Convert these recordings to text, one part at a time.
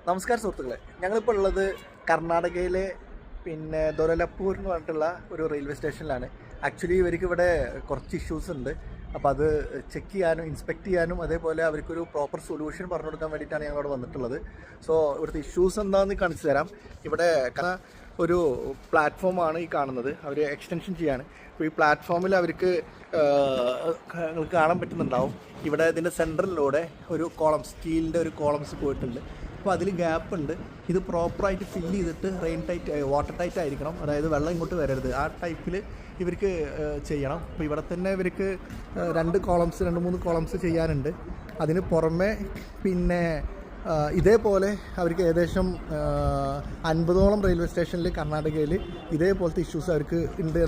നമസ്കാരം സുഹൃത്തുക്കളെ, ഞങ്ങളിപ്പോൾ ഉള്ളത് കർണാടകയിലെ ദൊരലപ്പൂർ എന്ന് പറഞ്ഞിട്ടുള്ള ഒരു റെയിൽവേ സ്റ്റേഷനിലാണ്. ആക്ച്വലി ഇവർക്ക് ഇവിടെ കുറച്ച് ഇഷ്യൂസ് ഉണ്ട്. അപ്പോൾ അത് ചെക്ക് ചെയ്യാനും ഇൻസ്പെക്ട് ചെയ്യാനും അതേപോലെ അവർക്കൊരു പ്രോപ്പർ സൊല്യൂഷൻ പറഞ്ഞു കൊടുക്കാൻ വേണ്ടിയിട്ടാണ് ഞങ്ങൾ ഇവിടെ വന്നിട്ടുള്ളത്. സോ ഇവിടുത്തെ ഇഷ്യൂസ് എന്താണെന്ന് കാണിച്ചു തരാം. ഇവിടെ ഒരു പ്ലാറ്റ്ഫോമാണ് ഈ കാണുന്നത്. അവർ എക്സ്റ്റൻഷൻ ചെയ്യാണ്. അപ്പോൾ ഈ പ്ലാറ്റ്ഫോമിൽ അവർക്ക് നിങ്ങൾക്ക് കാണാൻ പറ്റുന്നുണ്ടാവും, ഇവിടെ ഇതിൻ്റെ സെൻറ്ററിലൂടെ ഒരു സ്റ്റീലിൻ്റെ ഒരു കോളംസ് പോയിട്ടുണ്ട്. അപ്പോൾ അതിൽ ഗ്യാപ്പ് ഉണ്ട്. ഇത് പ്രോപ്പറായിട്ട് ഫില്ല് ചെയ്തിട്ട് വാട്ടർ ടൈറ്റ് ആയിരിക്കണം. അതായത് വെള്ളം ഇങ്ങോട്ട് വരരുത്. ആ ടൈപ്പിൽ ഇവർക്ക് ചെയ്യണം. അപ്പോൾ ഇവിടെ തന്നെ ഇവർക്ക് 2-3 കോളംസ് ചെയ്യാനുണ്ട്. അതിന് പുറമെ ഇതേപോലെ അവർക്ക് ഏകദേശം 50ഓളം റെയിൽവേ സ്റ്റേഷനിൽ കർണാടകയിൽ ഇതേപോലത്തെ ഇഷ്യൂസ് അവർക്ക് ഉണ്ട്.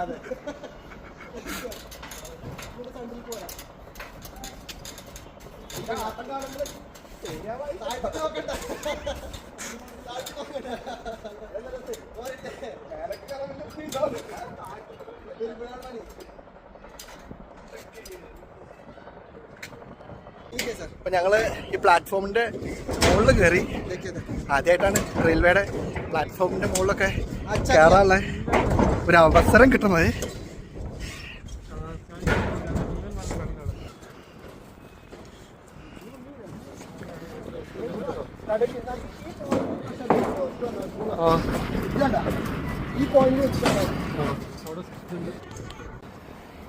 അതെ, അപ്പൊ ഞങ്ങള് ഈ പ്ലാറ്റ്ഫോമിന്റെ മുകളിൽ കയറി. ആദ്യമായിട്ടാണ് റെയിൽവേയുടെ പ്ലാറ്റ്ഫോമിന്റെ മുകളിലൊക്കെ കയറാനുള്ള ഒരു അവസരം കിട്ടുന്നത്.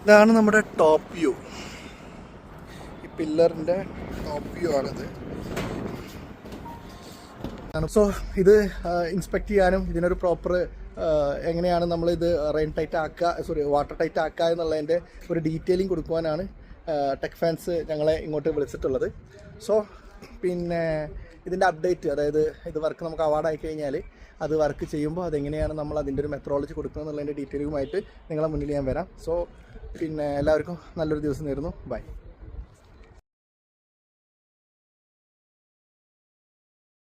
ഇതാണ് നമ്മുടെ ടോപ്പ് വ്യൂ. ഈ പില്ലറിന്റെ ടോപ്പ് വ്യൂ ആണിത്. സോ ഇത് ഇൻസ്പെക്ട് ചെയ്യാനും ഇതിനൊരു പ്രോപ്പർ എങ്ങനെയാണ് നമ്മളിത് വാട്ടർ ടൈറ്റ് ആക്കുക എന്നുള്ളതിൻ്റെ ഒരു ഡീറ്റെയിലിംഗ് കൊടുക്കുവാനാണ് ടെക് ഫാൻസ് ഞങ്ങളെ ഇങ്ങോട്ട് വിളിച്ചിട്ടുള്ളത്. സോ ഇതിൻ്റെ അപ്ഡേറ്റ്, അതായത് ഇത് വർക്ക് നമുക്ക് അവാർഡായി കഴിഞ്ഞാൽ അത് വർക്ക് ചെയ്യുമ്പോൾ അതെങ്ങനെയാണ് നമ്മൾ അതിൻ്റെ ഒരു മെത്തഡോളജി കൊടുക്കുക എന്നുള്ളതിൻ്റെ ഡീറ്റെയിലുമായിട്ട് നിങ്ങളെ മുന്നിൽ ഞാൻ വരാം. സോ എല്ലാവർക്കും നല്ലൊരു ദിവസം നേരുന്നു. ബൈ.